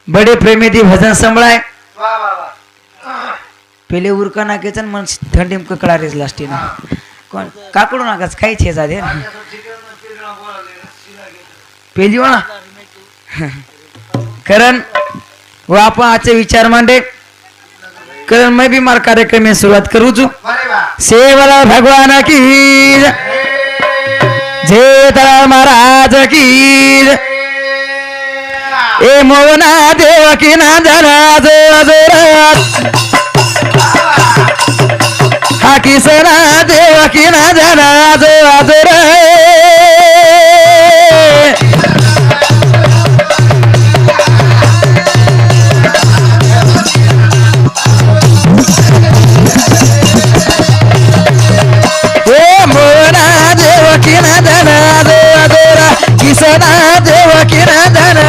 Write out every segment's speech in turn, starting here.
बड़े प्रेमी थी भजन संभळाय पहिले उरका नाकेचन मन थंडी में ककड़ा रेस लास्टी ना कौन काकड़ो नाकस खाई छे जादे पेली ना करण वो आपण आजचे विचार मांडे करण मैं भी मार कार्यक्रम में शुरुआत करू छु सेवला भगवान की जय तारा महाराज की ए मोना देव की ना जाना हा किसना देव की ना जाना ए मोना देव की ना जाना किसना देव की ना जाना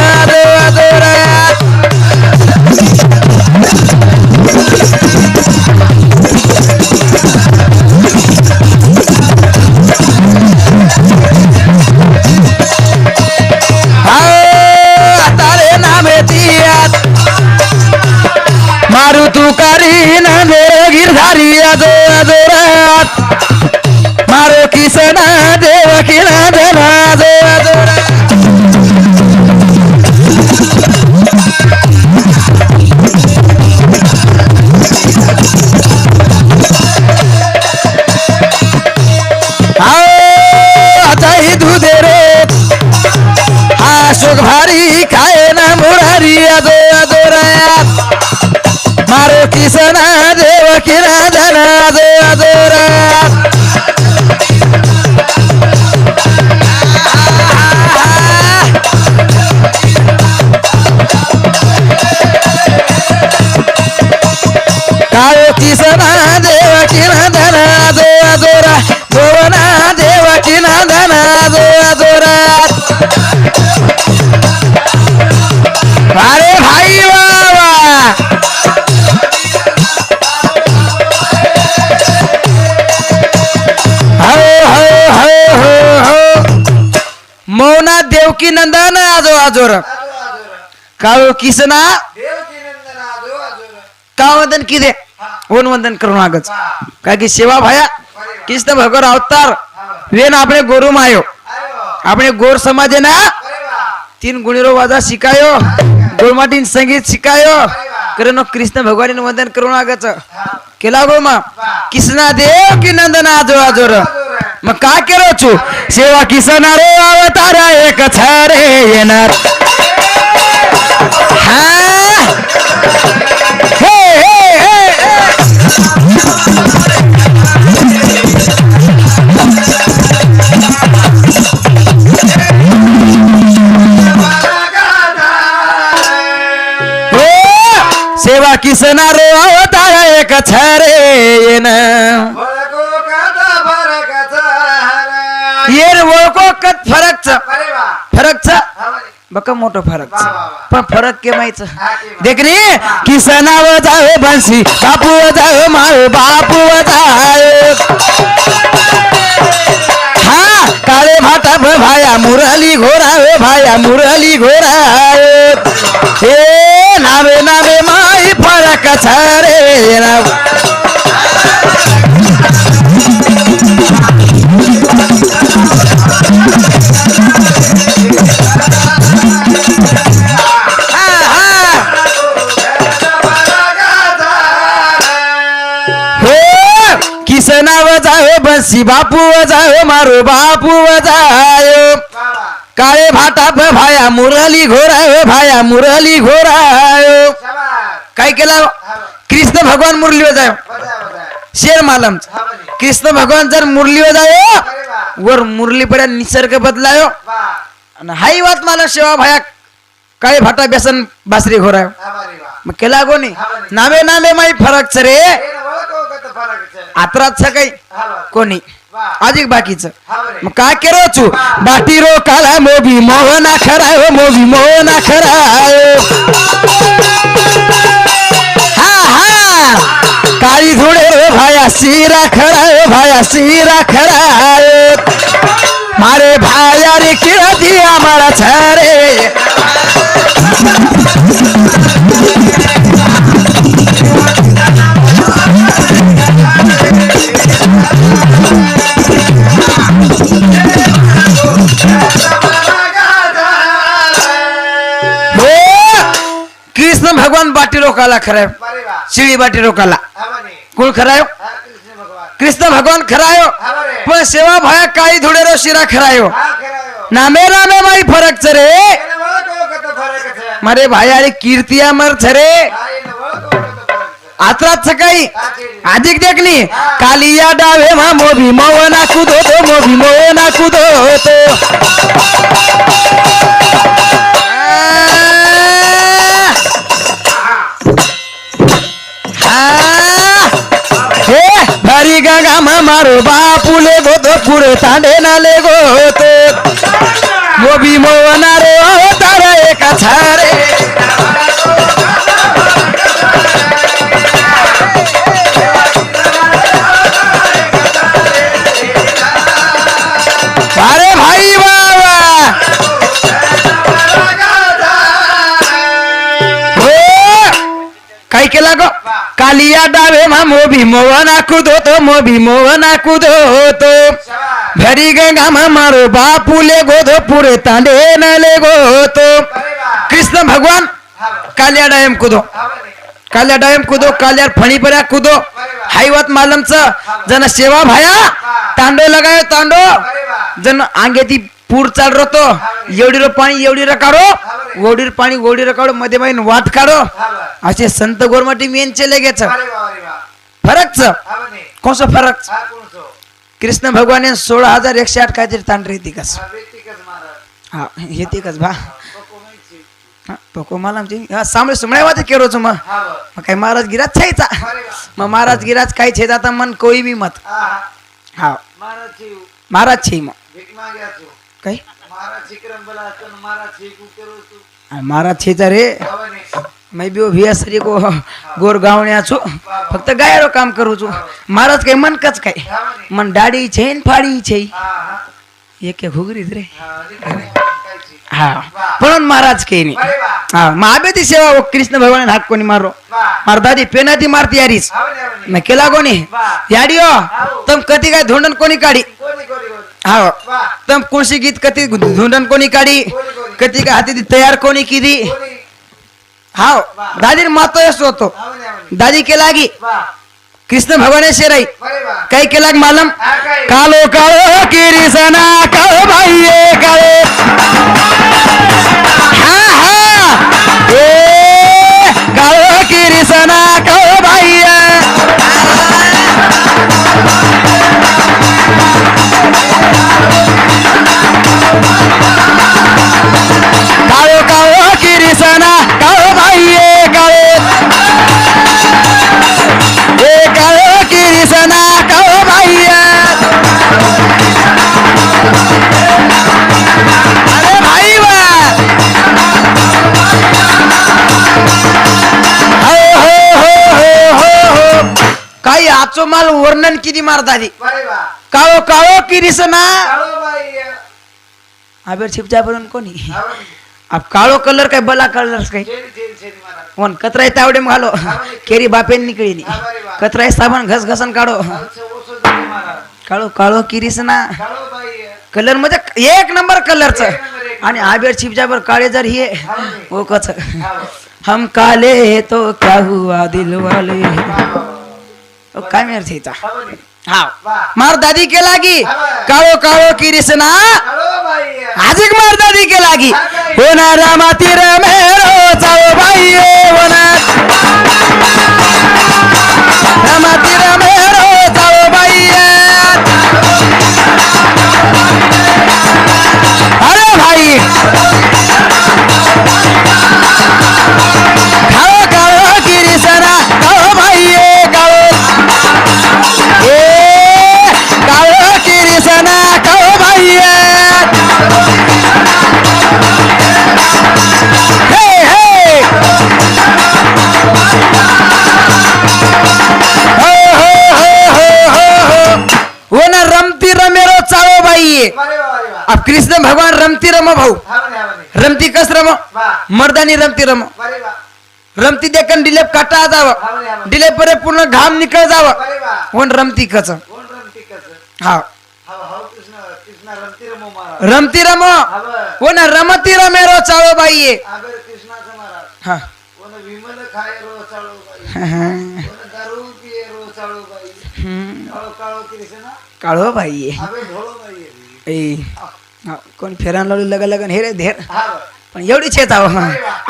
मारू तू करी ना गिरधारी मारो किसना देव की ना देना सुख भारी खाए ना मुरारी मारो किसना देव की ना जाना कायो किसना देव की ना जाना गोवना देव की ना जाना अरे भाई बाबा मौना देवकी नंदन आजो आजोर काळो किसना का वंदन किदे ओन वंदन करून आगच काय की सेवा भाया कृष्ण भगवान अवतार वेन आपणे गोरु मायो आपणे गोर समाजे ना तीन गुणीरो वाजा शिकायो गोलमाटीन संगीत शिकायो करनो कृष्ण भगवान वंदन करून आगच केला गो मा कृष्णा देव की नंदन आजो आजोर मग का केलो छु सेवा किसना रो अवतार एक छरे येणार हा हे सेवा किसना रो अवतार एक छरे येणार येर ओळखो कत फरक बका मोठो फरक पण फरक के माहित देखनी किसनाव जावे बंसी बापू जावे माळ बापू जावे हा काळे भाटा भाया मुरली घोरावे भाया मुरली घोरावे हे नावे नावे माई फरक छरे ना किसनाव जाओ बंसी बापू जाओ मारो बापू जाओ काळे भाटा भाया मुरली घोरायो भाया मुरली घोरायो काय केला कृष्ण भगवान मुरली जायो शेर मालम कृष्ण भगवान जर मुरली जायो वर मुरली पड्या निसर्ग बदलायो आणि हाई वात मला सेवा भाया काळे भाटा बेसन बासरी घोरायो मग केला कोणी नामे नामे माई फरक छ रे आत्रात काही कोणी अधिक बाकीच मग काय केलो छु बाटी रो काला मोबी मोहना खरायो मोबी मोहना खरायो हा हा काळी धुळे रो भाया सीरा खरायो भाया सीरा खरायो मारे भाया रे किरा दिया मारा छरे भगवान बाटी रोकाला खराय बरे वा शिळी बाटी रोकाला हा म्हणे कोण खरायो हा कृष्ण भगवान कृष्ण भगवान खरायो हा बरे पण सेवा भया काळी धुडेरो शिरा खरायो हा खरायो नामे नामे माई फरक छरे એને વળતો કતો ફરક છે मारे भाई अरे कीर्ती अमर छरे હા એને વળતો કતો ફરક છે आत्रात सकाळी હા છે अधिक देखनी कालिया डावे मा मोभी मोवना कुदो तो मोभी मोवना कुदो तो हे भरी गंगा मा मारो बापुले गो तो पुरे तांडे नाले गो तो मोभी मोवना रे तारा एक छारे अरे भाई बाबा हो काय केला गो कालिया डावे मा मोभी मोवना कुदो तो मोभी मोवना कुदो तो સવાર भरी गंगा मा मारो बापुले गोधो पुरे तांडे नले गो तो બરે વા कृष्ण भगवान હા कालिया डायम कुदो હા બરે काल्या डायम कुदो काल्यार फणी पर्या कुदो हायवत मालमच जन सेवा भाया तांडो लगायो तांडो બરે वा जन आंगे ती पूर चाल रतो एवढी रो पाणी एवढी रो काढो ओढीर पाणी ओढी रो काढो मध्ये बाईन वाट काढो હા બરે असे संत गोरमाटी मेन चले गेच બરે वा फरकच હા બને कोणसं फरक હા કોણસો कृष्ण भगवान 16,108 काहीतरी तांडरी ती कस હા વેતિકસ महाराज हा हे ती कस भा બકો નહીં છે पको मला आमची सामने सुमण्यावाद केरो छु मग હા वा काय महाराज गिराज छायचा બરે वा मग महाराज गिराज काय छे जाता मन कोई भी मत હા હા हा महाराज છે महाराज छे मग ભીખ માંગ્યા છો काय महाराज शिकरम बोला तो महाराज छी को करो तू महाराज छेचा रे હા બને मैं भी भियासरी को गोर गावण्या छु फक्त गायरो काम करू छु महाराज काय मन कच काय હા બને मन दाढी छे न फाडी छे હા હા एक एक हुगरीच रे હા હજી કાઈ છે हा म्हणून महाराज काही नाही બરે वा हा मग आबे ती सेवा हो, कृष्ण भगवान हात कोणी मारो वा मार दादी पेनाती मारती यारीस હા બને હા બને मैं केला कोणी याडियो तम कधी काय धोंडन कोणी काढी કોની કોની કોની हा वा तम कोणशी गीत कधी धोंडन कोणी काढी કોની કોની कधी काय हाती ती तयार कोणी केली કોની हा दादी मातो येतो होतो હા બને હા બને दादी केला की वा कृष्ण भगवान शेराई બરે वा काय केला की मालम હા કાઈ कालो काळो किरीसना काळो बाई काळे हा हा ए काळो किरीसना काळो बाई काळो काळो किरीसना काळो बाई काळे ए काळो किरीसना काळो बाई अरे भाई वा हो काही आचो माल वर्णन किती मारताली બરે वा काळो काळो किरीसना ચાલો ભાઈ आबेर छिपचा पर्यंत कोणी હા બને अब काळो कलर काय बला कलर काय જેરી જેરી જેરી महाराज वन कतराय तावडे घालो केरी बापेन निकळी હા બરે વા कतराय साबण घस घसन काढो આવશે ઓછો દે महाराज काळो काळो किरीसना ચાલો ભાઈ कलर म्हणजे एक नंबर कलरच એક નંબર એક आणि आबेर छिपच्या पर काळे जर हे હા બને वो कच હા हम काले तो क्या हुआ दिल वाले वा ओ, काय मेर छेचा હા બને हा वा मार दादी के लागी काळो काळो किरीसना ચાલો ભાઈ आजिक मार दादी के लागी होणारा मातीर मेरो चालो बाई होना मातीर मेरो चालो बाई अरे भाई काळो काळो किरीसना काळो बाई काळो ए काळो किरीसना काळो बाई हे हे हो ना रमती रमेरो चाळो बाई બરે વા બરે વા अब कृष्ण भगवान रमती रमो भाऊ હા બને હા બને रमती कस रमो वा मर्दानी रमती रमो બરે વા रमती देखन डिलेप काटा जावं હા બને હા બને डिलेप परे पूर्ण घाम निकळ जावं બરે વા पण रमती कच કોણ રમતી કસ हा હા હા કૃષ્ણ કૃષ્ણ રમતી રમો महाराज रमती रमो હવે हो ना रमती रमेरो चाळो बाई આગળ કૃષ્ણાचं महाराज हा કોને વિમલ खाय रो चाळू बाई कोण दारू पिये रो चाळू बाई काळो काळो कृष्ण काळो बाई अबे ढोळो बाई ए कोण फेरान लावली लगा लगन हे रे धेर हा पण एवढी छेत आहो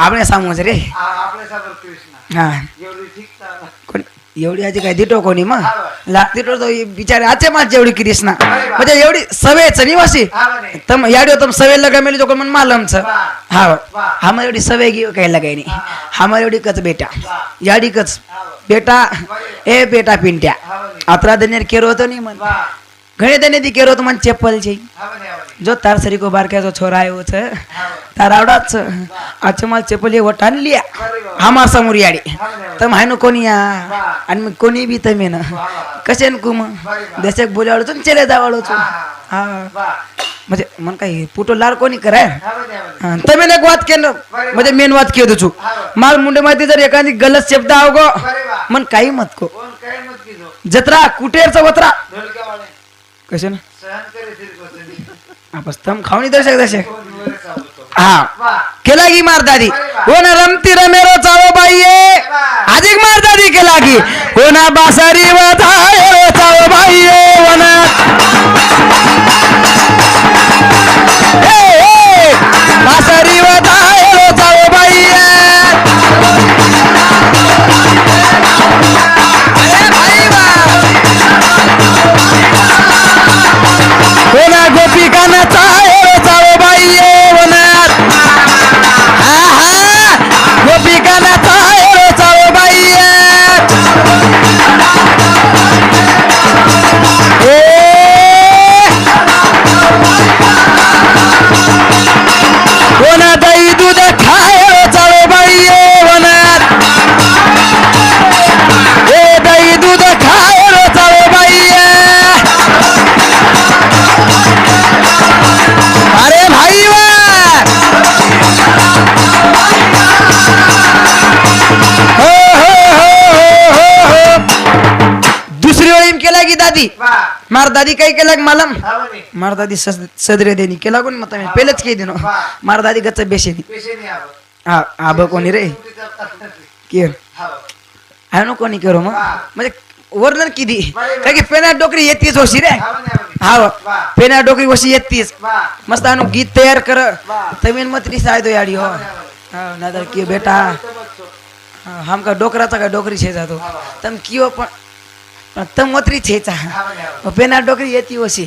આપણે सामोच रे आपले साबर कृष्ण हा एवढी ठीक ता कोण एवढी आजी काय दिटो कोणी मग दिटो तो बिचारे आचे माझ एवढी कृष्णा म्हणजे एवढी सवयच निवासी तम याडियो तम सवय लगा मेली तो मन मालमच हा हम एवढी सवय घेऊ काही लगाय नाही हम एवढी कच बेटा याडी कच बेटा ए बेटा पिंट्या अतरा दनेर केरो होतो नहीं मन घणे दने दी केरो तो मन चप्पल छै जो तार सरी को बार के जो छोरा आयो छ तार आवडाच अच्छा मला चप्पल ये वटान लिया हमार समोर याडी तम हायनो कोणी या आणि मग कोणी बी तमे ना कशेन कुम देशक बोलावलो तुम चले जावलो तू हा म्हणजे मन काही पुटो लार कोणी कराय तमे एक वात केन म्हणजे मेन वात केदो छु माल मुंडे माहिती जर एखादी गलत शब्द आवगो मन काही मत को कोण काय मत कीजो जत्रा कुटेरचा वत्रा ढोलक्यावाले कसे ना सहन करे तिरकोसनी आपस तम खावणी दशक दशक कोण वर सावतो हा केला की मार दादी हो ना रमती रमेरो चालो बाईये अधिक मार दादी केला की हो ना बासरी वधायो चालो बाईये हो ना बासरी वधायो चालो बाईये अरे भाई बा हो ना गोपिका नचायो चालो बाईये हो ना गोपिका नचायो चालो बाईये कोणा दही दूध खायो चालो बाईये वनात ए दही दूध खायो चालो बाईये अरे भाई वा हो दुसरी ओळीम केला की दादी मार दादी काही केला मालम मार दादी सदरे देनी केला कोण मत पहिलेच काही देनो मार दादी गच्च बेशेनी हा आब कोणी रे के हानो कोणी करो मग म्हणजे वर्णन किती काय की पेना डोकरी येतीच होशी रे हा पेना डोकरी होशी येतीच मस्त आनो गीत तयार कर तमीन मतरी सायदो याडी हो हा नादर की बेटा हमका डोकराचा का डोकरी छे जातो तम कियो पण तम मतरी छेचा पेना डोकरी येती होशी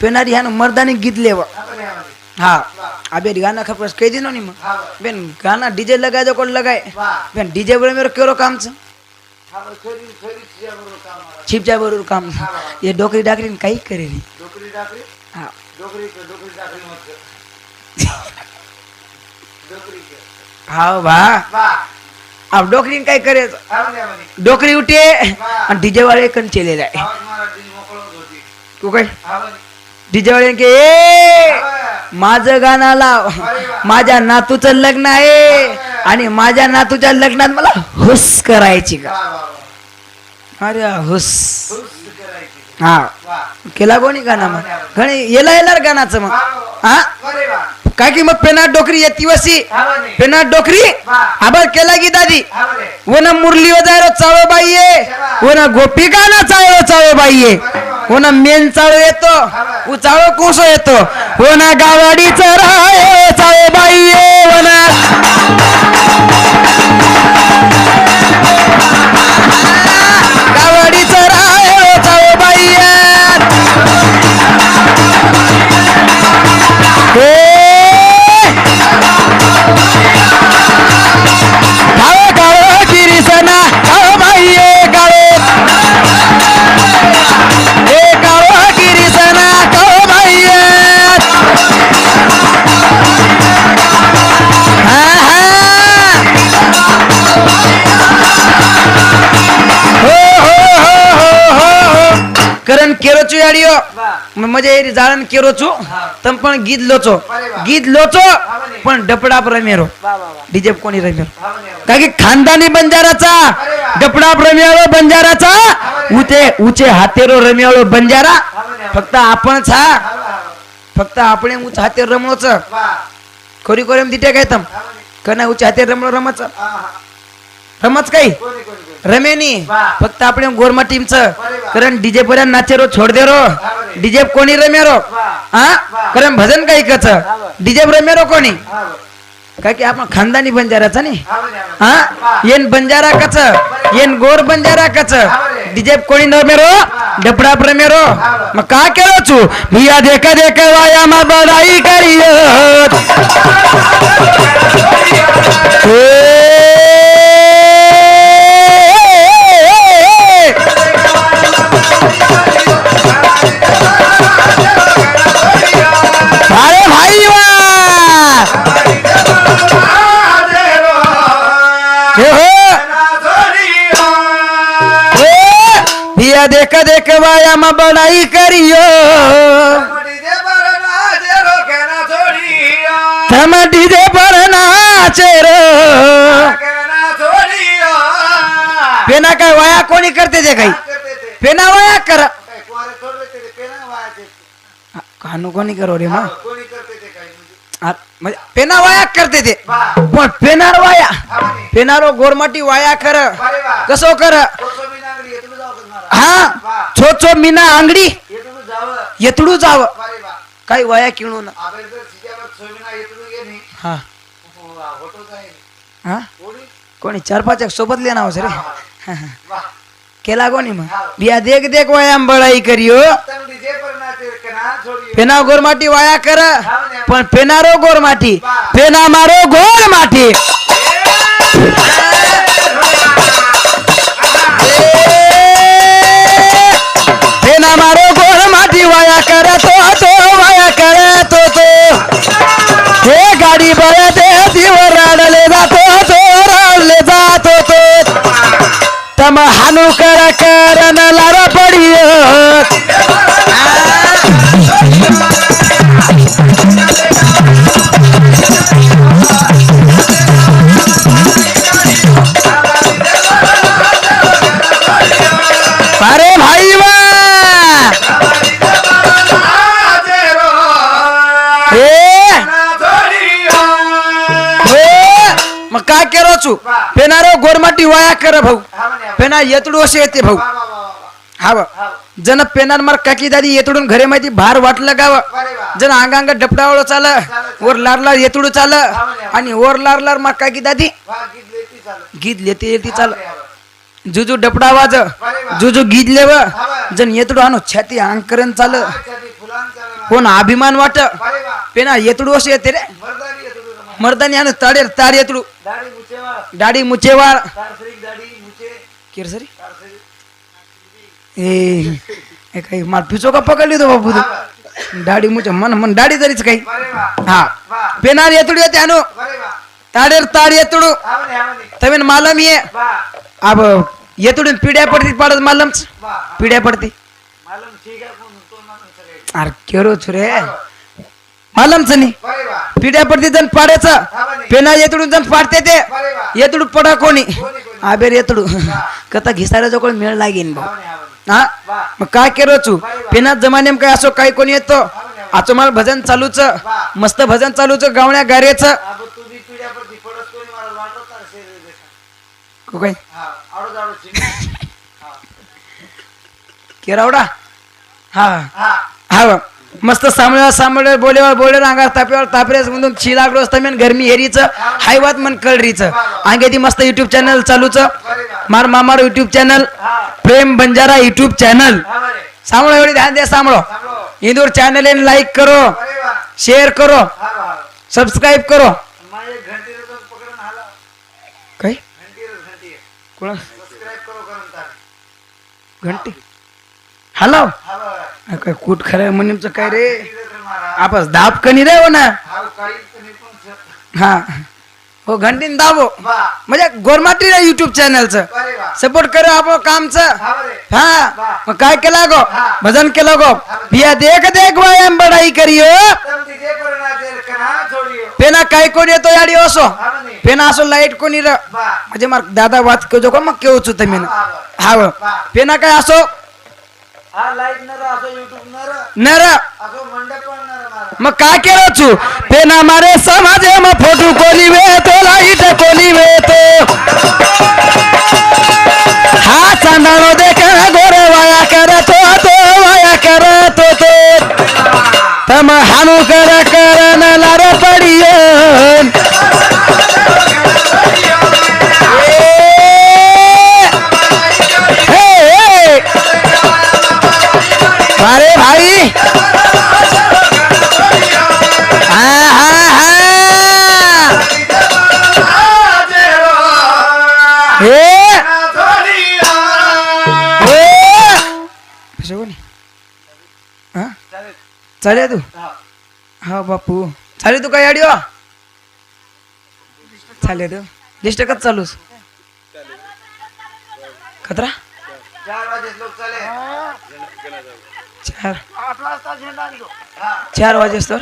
पेनारी हानो मर्दानी गीत लेव हाँ अबे गाना खपस कह दिनो नहीं बेन गाना डीजे लगा दो कौन लगाए बेन डीजे बड़े मेरे क्यों काम छ छिप जा बरोबर काम ये डोकरी डाकरी काही करे री डोकरी डाकरी हाँ डोकरी डाकरी मत डोकरी के हाँ बा अब डोकरी काही करे डोकरी उठे और डीजे वाले कन चले जाए तू काय डीजे वाले के माझं गाणं लाव माझ्या नातूचं लग्न आहे आणि माझ्या नातूच्या लग्नात मला हुस करायची का अरे हुस हा केला कोणी गाणं मग घणी येला येणार गाण्याचं मग हा काय की मग पेना डोकरी येती वसी पेना डोकरी आबर केला की दादी वो ना मुरली वजायरो चाळो बाईये वो ना गोपिका ना चाळो बाईये हो ना मेन चाळो येतो वो चाळो कोसो येतो हो ना गावाडी चरायो चाळो बाईये हो ना गावाडी चरायो चाळो बाईये करण केरोचो याडियो म्हणजे जाळन केरोचो तम पण गीत लोचो पण डपडाप रमेरो डीजे कोणी रमेरो का की खानदानी बंजाराचा डपडाप रमेरो बंजाराचा उचे हातेरो रमेरो बंजारा फक्त आपणच हा फक्त आपण उच हाते रमणोच खरी कोरेम दिटे काय तम कना उचे हाते रमणो रमच रमच काही कोणी कोणी कोणी रमेनी वा. फक्त आपल्या गोरमा टीमचं अरे वा. कारण डीजे पर्यंत नाचे रो छोड दे रो बरे. डीजे कोणी रमे रो वा. हा वा. कारण भजन काही कच बरे. डीजे रमे रो कोणी हा बरं. काय की आपण खानदानी बंजाराचा नाही हा बरं, हा बरं. हा वा. येन बंजारा कच येन गोर बंजारा कच बरे. डीजे कोणी रमे रो डपडा रमे रो बरे. मग का केलो छू भिया देख देख वाया मा बडाई करियो अरे भाई वाह हे हो भिया देख देख वाया मा बडाई करियो थम डीजे पर नाचे रो पेना काय वाया कोणी करते ते काही पेना वाया कर कानू कोणी करो रे मा म्हणजे पेना वाया करते ते पण पेनार वाया पेनारो गोरमाटी वाया कर कसो कर हा छो छो मीना आंगडी येतडू जाव काही वाया किणून हा हा कोणी 4-5 सोबत लेना हो रे केला कोणी मग बिया देख देख वाया बळाई करियो पेना गोरमाटी वाया कर पण पेनारो गोरमाटी पेना मारो गोरमाटी पेना मारो गोरमाटी वाया कर तो वाया कर तो हे गाडी बळा दे दिवर राडले जातो तो राडले जातो तो तम हानू कर करन लारा पडियो अरे भाई वा मग काय केलो छू पेनारो गोरमाटी वाया कर भाऊ पेना येतडू असे येते भाऊ हा जन पेनार मार काकी दादी येतडून घरे माहिती भार वाटलं गाव जन अंगांग डपडावळ चाल वर लारला येतडू चाल आणि वर लारलार मार काकी दादी गीत लेते येते चाल जुजू डपडा वाज जुजू गीत लेव जन येतडू आणो छाती अंकरण चाल कोण अभिमान वाट पेना येतडू असे येते रे मर्दानी आणो ताडेर तार येतडू दाढी मुचेवाळ केर सरी ए काही माल पिचो का पकडली तो बापू तू दाढी मुचे मन मन दाढी तरीच काही हा पेनार येतडू येते आणो ताडेर तार येतडू तमेन मालम ये अब येतडून पिढ्या पडती पाडत मालमच पिढ्या पडती अरे केरो छुरे मालमच नाही पिढ्या पडती जण पाड्याचं पेना येतडून जण पाडते ते येतडू पडा कोणी आबेर येतडू कथा घिसाऱ्या जवळ मेळ लागेन भाऊ हा मग काय केलो छू पेनात जमानेम काय असो काही कोणी येतो आचो माल भजन चालूच मस्त भजन चालूच गावण्या गारेच काय केरावडा हा हा मस्त सांभळ बोले अंगार तापेवर तापरेस म्हणून शिलागडो तमेन गरमी हेरीच हायवात मन कळरीच अंगे ती मस्त युट्यूब चॅनल चालूच मार मामार युट्यूब चॅनल प्रेम बंजारा युट्यूब चॅनल सांभळो एवढी ध्यान द्या सांभळो इंदूर चॅनल लाईक करो शेअर करो सबस्क्राईब करो काय कोणा घंटी हॅलो काय कूट खरं म्हणून काय रे आपस दाब कनी रे हो ना हा हो घंटीन दाबो म्हणजे गोरमाटी रे युट्यूब चॅनलचं सपोर्ट करो आपण कामचं हा मग काय केला गो भजन केलं गो बिया देख देख वायाम बडाई करियो पेना काय कोण येतो याडी असो पेना असो लाईट कोणी र म्हणजे मग दादा वाच केजो का मग केवच होत मी हा पेना काय असो नर मग काय केलं छू पेना मारे समाजे मग फोटो कोली वे तो लाईट कोली वे तो चालेल तू हा बापू चालेल तू काय अडिओ चालेल तू लिस्ट कच चालूस खतरा 4 वाजे लोक चाले 4 8 वाजता झेंडा आणतो 4 वाजेस तर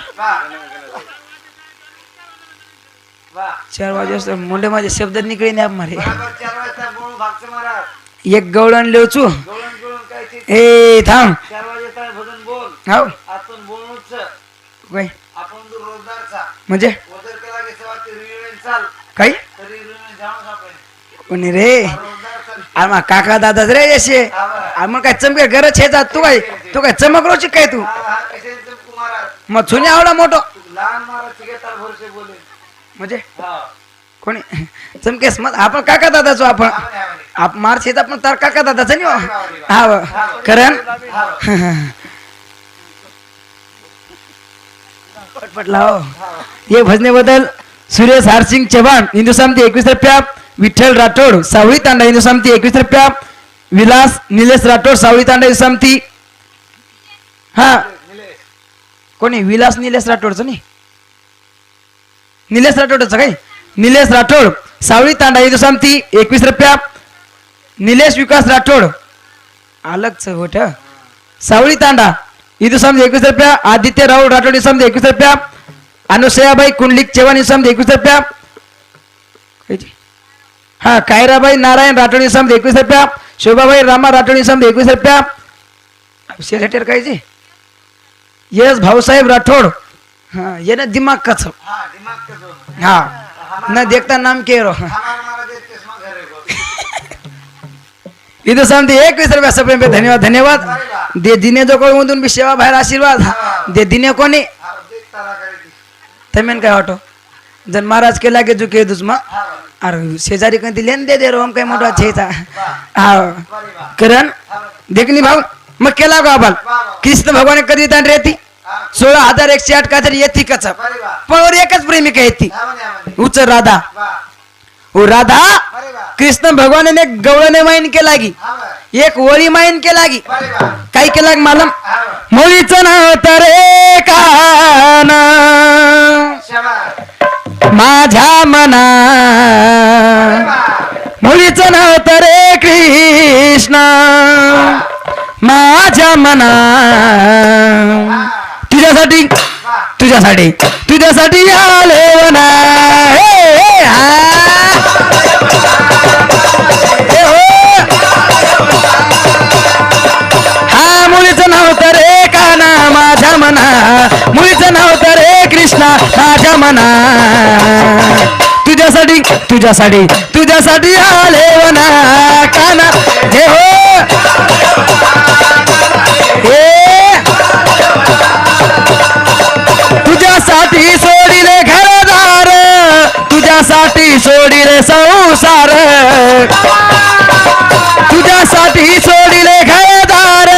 वाह 4 वाजेस तर मुंडे माझे शब्द निकळे नाही मारे बराबर 4 वाजता बोलून भागचं मारा एक गवळण लेवचू गोळण गोळण काय ते ए थांब 4 वाजेता भजन बोल हाव आपण बोलूच काय आपण तो रोजदारचा म्हणजे वजर केला की सवा ते रिवेन चाल काय तरी रिवेन जाऊन आपण कोणी रे रोजदार चाल आम्हा काका दादाच रे यशे आम्हाला काय चमके गरज हे जात तू काय चमक रोची काय तू हा कसे कुमारा मग छुनी आवडा मोठो लहान मारा तिघेतार भरसे बोले म्हणजे हा कोणी चमकेस मग आपण काका दादाचो आपण मार शेत आपण तार काका दादाचा नाही हा करण पटपट लाव ये भजने बदल सुरेश हारसिंग चव्हाण हिंदू सामती 21 रुपया विठ्ठल राठोड सावळी तांडा हिंदू सामती 21 रुपया विलास निलेश राठोड सावळी तांडा हिंदू सामती हा कोणी विलास निलेश राठोडचं नाही निलेश राठोडचं काय निलेश राठोड सावळी तांडा हिंदू सामती 21 रुपया निलेश विकास राठोड अलगच होठ सावळी तांडा हिंदू सामती 21 रुपया आदित्य राहुल राठोड हिंदू सामती 21 रुपया अनुसयाबाई कुंडलिक चव्हाण हिंदू सामती 21 रुपया हा कायराबाई नारायण राठोड हिंदू सामती 21 रुपया शोभाबाई रामा राठोड हिंदू सामती 21 रुपया शेरेटर कायचे यस भाऊसाहेब राठोड हाँ ये ना दिमाग का छो हाँ दिमाग के जो हाँ न देखता नाम के रो हमारा मारा देश चश्मा घरे को इधर शांति 21 रुपया सब पे धन्यवाद धन्यवाद दे दिने जो कोई मधून भी सेवा बाहेर आशीर्वाद दे दिने कोणी हाँ देख तारा करे दी तमेन काय वाटो जन महाराज के लागे झुके दुश्मा हाँ अरे शेजारी कधी लेन दे रो हम काय मोठा छेचा हाँ वारी वाह करण हाँ देखनी भाऊ मग केला का आपण कृष्ण भगवान कधी ताण रेती हाँ 16,108 का तरी येती कच वारी वाह पण और एकच प्रेमिका येती आमने उच राधा वाह ओ राधा वारी वाह कृष्ण भगवान गवळने माईन के लागी हाँ वाह एक वळी माईन के लागी वारी वाह काय केला मालम हाँ वाह मुळीचं नाव तरे कान शाबाश माझ्या मना मुळीचं नाव तरे कृष्ण माझ्या मना तुझ्यासाठी तुझ्यासाठी तुझ्यासाठी आले वना हे, हे, हा. हे, हो. हा मुलीचं नाव तर रे काना माझ्या मना मुलीचं नाव तर रे कृष्णा माझ्या मना तुझ्यासाठी तुझ्यासाठी तुझ्यासाठी आले वना काना हे हो हे तुझ्यासाठी सोडिले घरदार तुझ्यासाठी सोडिले संसार तुझ्यासाठी सोडिले घरदार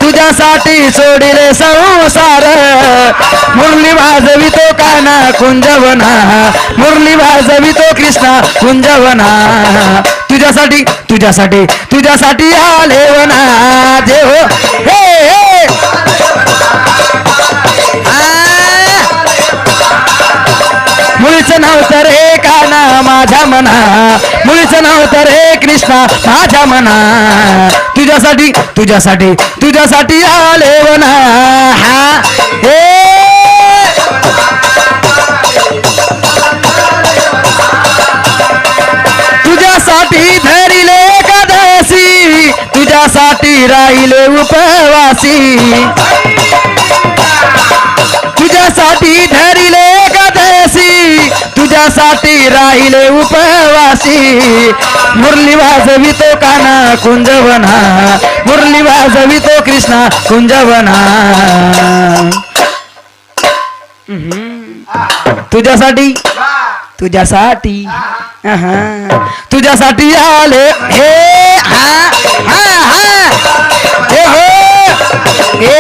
तुझ्यासाठी सोडिले संसार मुरली वाजवितो काना कुंजवना मुरली वाजवितो कृष्णा कुंजवना तुझ्यासाठी तुझ्यासाठी तुझ्यासाठी आले वना देव हे हे मुळीचं नाव तर हे काना माझ्या मना मुळीचं नाव तर हे कृष्णा माझ्या मना तुझ्यासाठी तुझ्यासाठी तुझ्यासाठी आले वना हा हे तुझ्यासाठी धरिले एकादशी तुझ्यासाठी राहिले उपवासी तुझ्यासाठी धरिले एकादशी तुझ्यासाठी राहिले उपवासी मुरली वाजवितो काना कुंजवना मुरली वाजवितो कृष्णा कुंजवना तुझ्यासाठी तुझ्यासाठी तुझ्यासाठी आले हे हा हा हा हे हो हे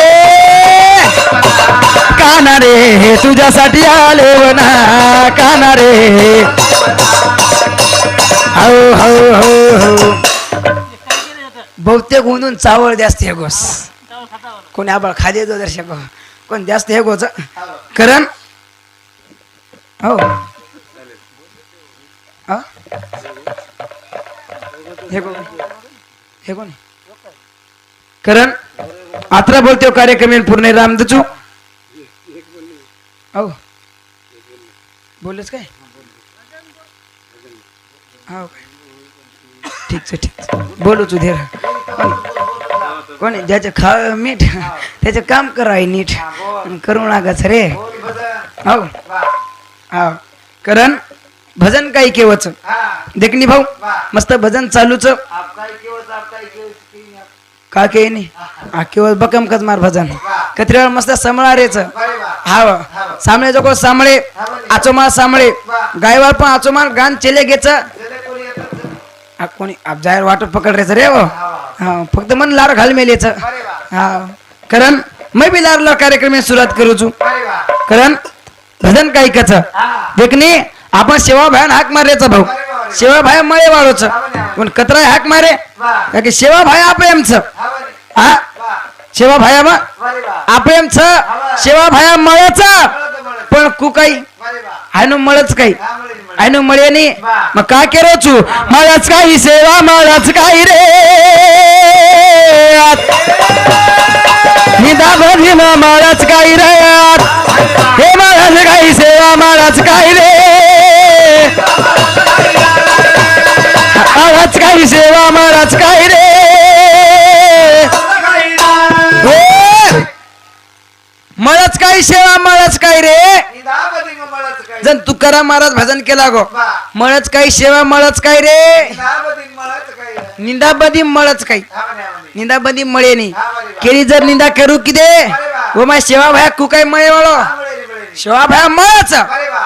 काना रे तुझ्यासाठी आले वना काना रे हो हो हो हो बहुतेक म्हणून चावळ जास्त गोस कोणी आबळ खादे दो दर्शक कोण जास्त हे गोच करण हो हा? हे कोण करण आत्रा बोलते कार्यक्रम पूर्ण रामदचू हो बोलच काय हो ठीक बोलू तू धीर कोणी ज्याचं खा मीठ त्याचं काम कराय नीट करू नागाच रे हो हो करण भजन काही केवच देखणी भाऊ मस्त भजन चालूच का के नाही केवळ बकम कच मार भजन कत्री वेळ मस्त समळारेच हाव सामळे जो सामळे आचोमाळ सामळे गायवार पण आचोमाळ गान चेले घेच कोणी आप जाहीर वाटत पकडरेच रे हो फक्त मन लार घाल मेलेच हा करण मैं भी लार कार्यक्रम सुरुवात करू छू करण भजन काही कच देखणी आपण सेवा भाई हाक मारायचा भाऊ सेवा भाई मळे वाळूच पण कतरा हाक मारे का की सेवा भाई आप्रेमच हा सेवा भाया आप्रेमच सेवा भाया मळच पण कुकाई हायनो मळच काही हायनो मळे नाही मग काय केलो छू मळच काही सेवा मळच काही रे निदा बधी मळच काही रे हे मळच काही सेवा मळच काही रे मळच काही सेवा मळच काही रे मळच काही सेवा मळच काही रे जन तुकाराम महाराज भजन केला गो मळच काही सेवा मळच काही रे निंदाबदी मळच काही निंदाबदी मळे नाही केली जर निंदा करू कि दे वो मा सेवा भाया कुकाय मळे वाळो सेवा भाया मळच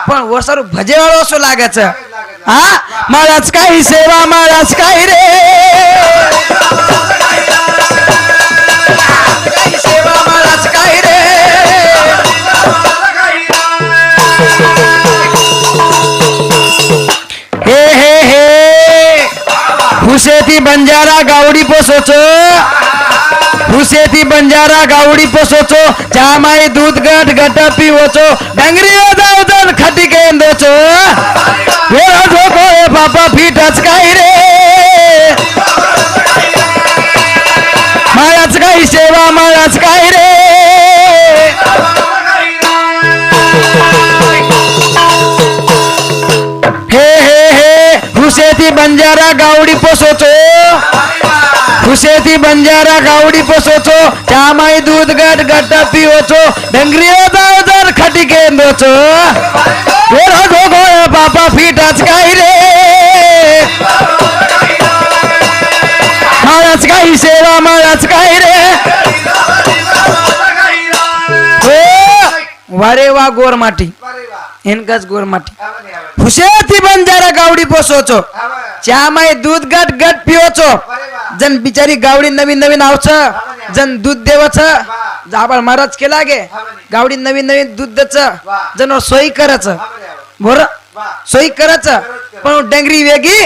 पण वो सर भजे वाळो असो लागाच हा मळच काही सेवा मळच काही रे सेवा मळच काही रे हे हे हे हुसेती बंजारा गावडी पोसोचो हुसेती बंजारा गावडी पोसोचो चामाई दूध गट गट पिवचो डंगरी जाऊन खटी केंदोचो वेळा झोको बापा फिटच काही रे मायाच काही सेवा मायाच काही रे हे हे हे हुसेती बंजारा गावडी पोसोचो हुसेती बंजारा गावडी पोसोचो चामाई दूध गट गट पिवचो डंगरी जाऊन खटी केंदोचो वेळा झोको बापा फिटच काही रे मायाच काही सेवा मायाच काही रे वारे वा गोर माटी इनकाच गोर माटी हुसेती बंजारा गावडी पोसोचो चामाई दूध गट गट पिवचो जन बिचारी गावडी नवीन नवीन आवच जन दूध देवच जाबाळ महाराज केला गे गावडी नवीन नवीन दूध देच जन सोयी करच बोर सोयी करच पण डंगरी वेगी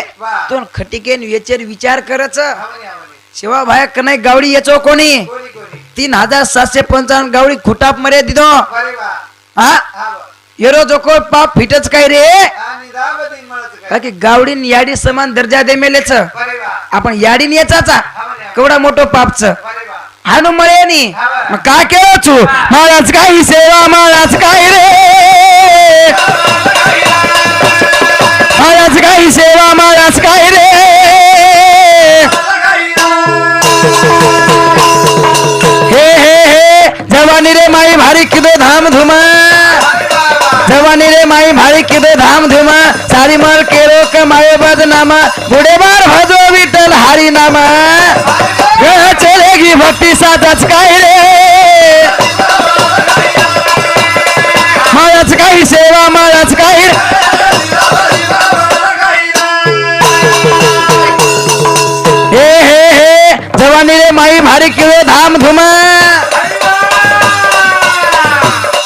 तो खटिकेन वेचेर विचार करच सेवा भाया कनाई गावडी येचो कोणी 3755 गावडी खुटाप मरे दिदो हा येरो जोको पाप फिटच काय रे बाकी गावडीन याडी समान दर्जा दे मेलेच आपण याडीन याचाचा केवढा मोठो पापच हानु मळे नी मग का केलो छू महाराज काही सेवा महाराज काय रे महाराज काही सेवा महाराज काय रे हे हे हे जवानी रे माई भारी किदो धाम धुमा जवानी रे माई भारी किदो धाम धुमा सारी मर केरो कमाए बदनामा बुढ़े बार भजो विठल हरि नामा चलेगी भक्ति साथच काय रे महाराज काही सेवा महाराज काही हे हे हे जवानी रे माई भारी किदो धाम धुमा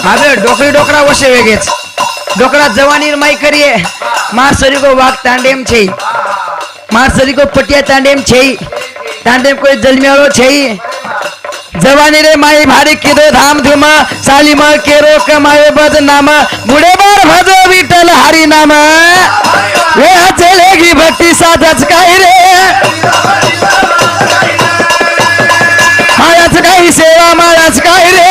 माझे डोकरी डोकरा वशे वेगेच डोकरा जवानी माई करिए मार सरी को वाक तांडेम छे मार सरी को पटिया तांडेम छे तांडेम कोई जलमियाळो छे जवानी रे माई भारी किदो धाम धूम साली म केरो कमायो बदनाम बुढ़े बार भजो विठल हरि नाम वे चलेगी भक्ति साधच काय रे मायाच काही सेवा मायाच काय रे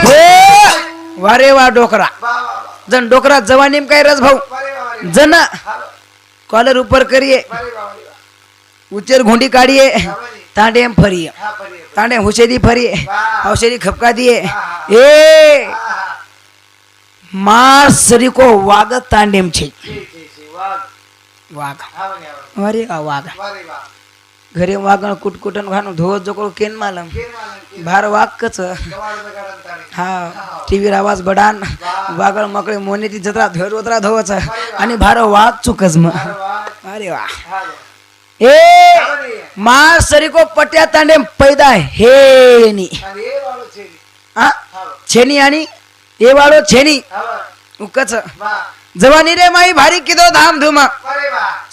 हो वारे वा डोकरा जन डोकरा जवानीम काय रस भाऊ जन कॉलर ऊपर करिए उचेर घोंडी काढिए तांडे फरिए तांडे हुशेदी फरिए औषधी खपका दिए ए मार सरी को वाग तांडेम छे वाग अरे वाग घरी वागण कुटकुटन घाणू धो जोको केन मालम भार वाग कच हा टीव्हीर आवाज बडान वागळ मकळे मोनेती जत्रा धोर उतरा धोवच आणि भार वाग चुकच म अरे वा ए मार सरी को पट्या तांडे पैदा हे नी हा छेनी आणि ए वाळो छेनी उकच जवानी रे माई भारी किदो धाम धूम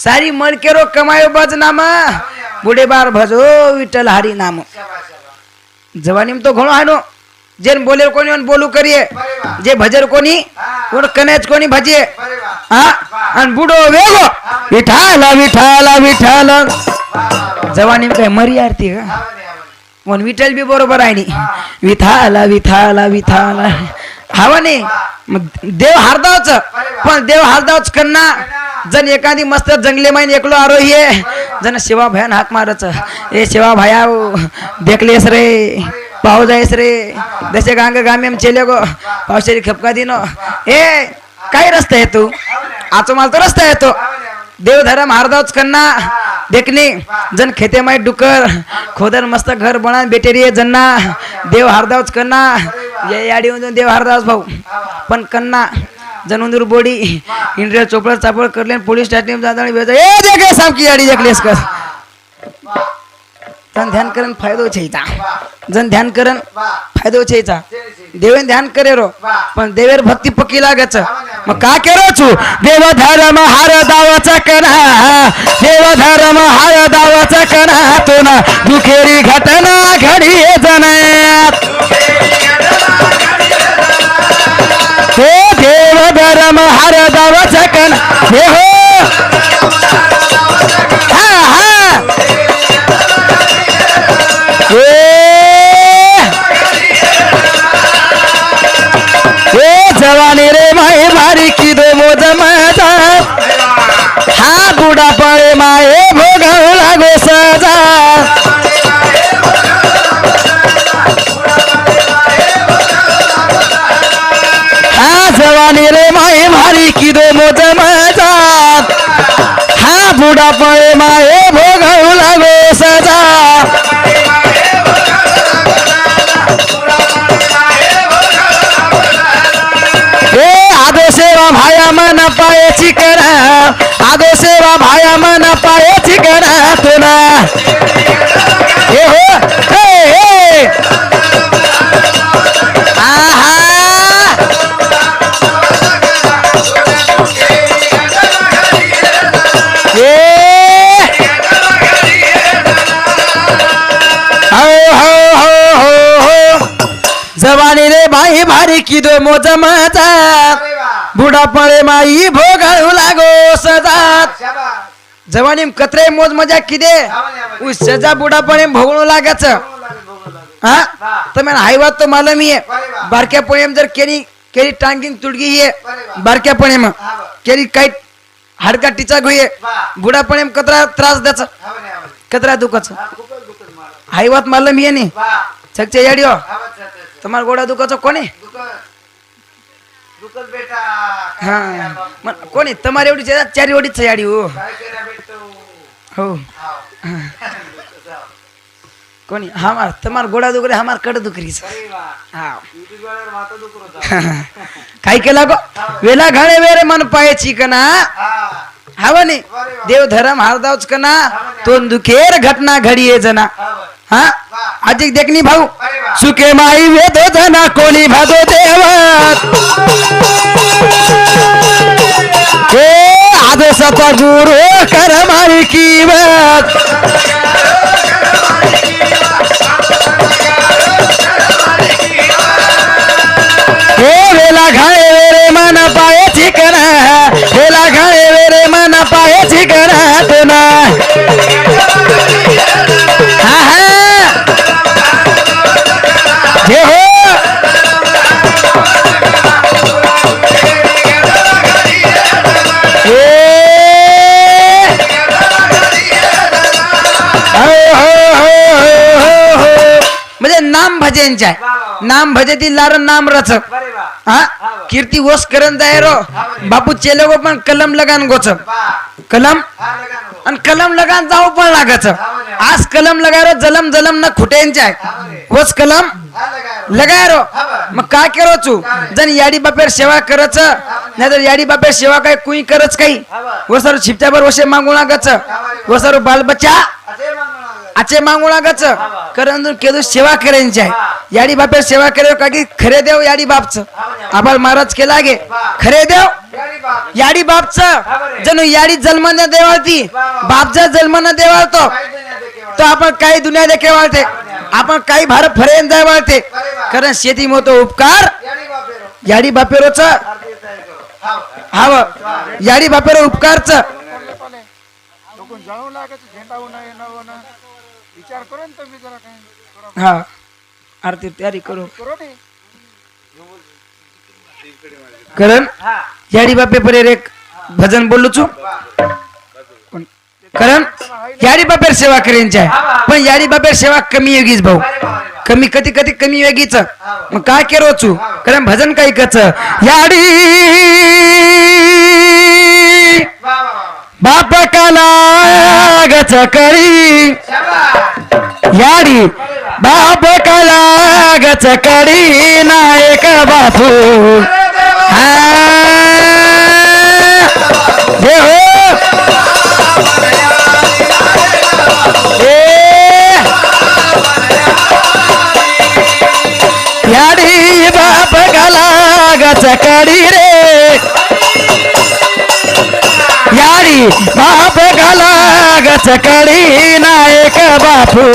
सारी मडकेरो कमायो बदनाम बुढ़े बार भजो विठल हरि नाम जवानी में तो घणो हानो जेन बोले कोनी on बोलू करिए जे भजर कोनी कोण कनेच कोनी भजिए हां अन बुडो वेगो विठाल विठाल विठाल जवानी में काय मरी आरती का मन विठल बी बरोबर आहे नी विठाल विठाल विठाल हावने देव हारदावच पण देव हारदावच कन्ना जन एखादी मस्त जंगले माइन एकलो आरोही है जन शिवा भयान हाक मारच ए शिवा भया देखलेस रे पाव जायस रे दशे गांग गामे चले गो पावशेरी खपका दिनो ए काय रस्ता है तू आचो माल तो रस्ता है तो देव धर्म हारदावच कन्ना देखने जन खेते माई डुकर खोदर मस्त घर बना बेटेरी है जन्ना देव हारदावच कन्ना ये याडी देव हारदावच भाऊ पण कन्ना जनवंदूर बोडी इंडिया चोपड़ा चापड़ कर लेन पुलिस स्टेशन जादा ए देखे साहब की याडी देखलेस कर जन ध्यान करन फायदो छेता जन ध्यान करन फायदो छेता देवेन ध्यान करे रो पण देवेर भक्ती पक्की लागच मग का केरो छु देव धर्म हार दावाचा करा देव धर्म हार दावाचा करा तो ना दुखेरी घटना घडी जनात हे देव धर्म हार दावाचा करा हे हो हा हा जवानी रे माए भारी की दो मोज मजा हा बुढ़ा पड़े माए भोगाऊ लागो सजा हा जवानी रे माए भारी की दो मोज मजा हा बुढ़ा पड़े माए भोगाऊ लागो सजा सेवा भाया मन पाए चिकना आदो सेवा भाया मन पाए चिकना तो ना हे हो हे आहा जवानी रे भाई भारी की दो मोज मजा बुढ़ा पड़े माई भोगाऊ लागो सजा जवानी में कतरे मोज मजा किदे उस सजा बुढ़ा पड़े भोगणो लागच हां तो मैं हाई बात तो मालूम ही है बारक्या पणे जर केरी केरी टांगिंग तुडगी है बारक्या पणे में केरी काही हाडका टिचा गई है बुढ़ा पणे में कतरा त्रास देच कतरा दुखच हाई बात मालूम ही है नी छकचे याडियो तुम्हार गोडा दुखच कोणी हा कोणी तुम्हारी एवढी चारी एवढीच याडी हो हो कोणी हमार तुम्हार गोडा दुखरे हमार कड दुखरीच हा काय केला गो वेला घाणे वेरे मन पाये चिकना हवनी देव धर्म हारदावच कना तोन दुखेर घटना घडीये जना हा आजिक देखनी भाऊ सुके माई वेदो जना कोणी भादो देवात हे आदेशाचा गुरु कर माई की बात यांच्या आहे नाम भजती लारण नाम रच बरे बा हा कीर्ती ओस करण जाय रो बापू चेले गो पण कलम लगान गोच बा कलम हा लगान हो आणि कलम लगान जाऊ पण लागाच आज कलम लगाय रो जलम जलम न खुटेंच्या आहे ओस कलम हा लगान लगाय रो मग काय करो चू जण याडी बापेर सेवा करच नाहीतर याडी बापेर सेवा काय कुई करच काही वसर छिपच्यावर वशे मागू लागच वसर बाल बच्चा असे मंगळा आचे मागू लागच कारण केदू सेवा करायची आहे याडी बापेर सेवा करे का की खरे देव याडी बापच आबाल महाराज केला गे खरे देव याडी बाप याडी बापच जणू याडी जन्म न देवाळती बापचा जन्म न देवाळतो काय देण्या देखे तो आपण काही दुनिया देखे वाळते आपण काही भार फरेन जाय वाळते कारण शेती मोठो उपकार याडी बापेरो याडी बापेरोच आरती तयार करो हाव याडी बापेरो उपकारच लोक जाळू लागायचं झेंडा होणं येणं होणं विचार करून तुम्ही जरा काय हा आरती तयारी करू करू दे करण याडी बापे परे रे भजन बोललो चू कारण याडी बापेर सेवा करेंची आहे पण याडी बापेर सेवा कमी योगीच भाऊ कमी कधी कधी कमी योगीच मग काय केरो चू कारण भजन काही कच याडी बाप काला गच कळी याडी बाप काला गच कळी नायक बापू हा हे हो याडी बाप काला गच कळी रे याडी बाप काला गच कळी नायक बापू